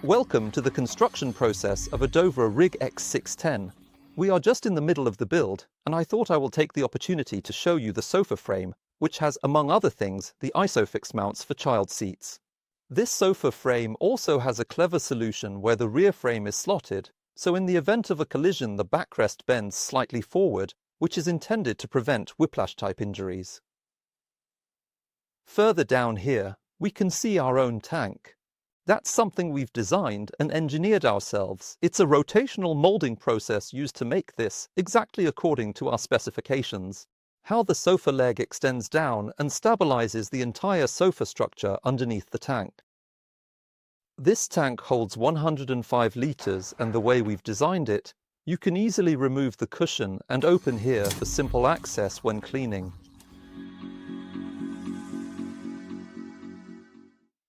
Welcome to the construction process of a Dovra Rig X610. We are just in the middle of the build, and I thought I will take the opportunity to show you the sofa frame, which has, among other things, the ISOFIX mounts for child seats. This sofa frame also has a clever solution where the rear frame is slotted, so in the event of a collision the backrest bends slightly forward, which is intended to prevent whiplash-type injuries. Further down here, we can see our own tank. That's something we've designed and engineered ourselves. It's a rotational molding process used to make this, exactly according to our specifications. How the sofa leg extends down and stabilizes the entire sofa structure underneath the tank. This tank holds 105 liters, and the way we've designed it, you can easily remove the cushion and open here for simple access when cleaning.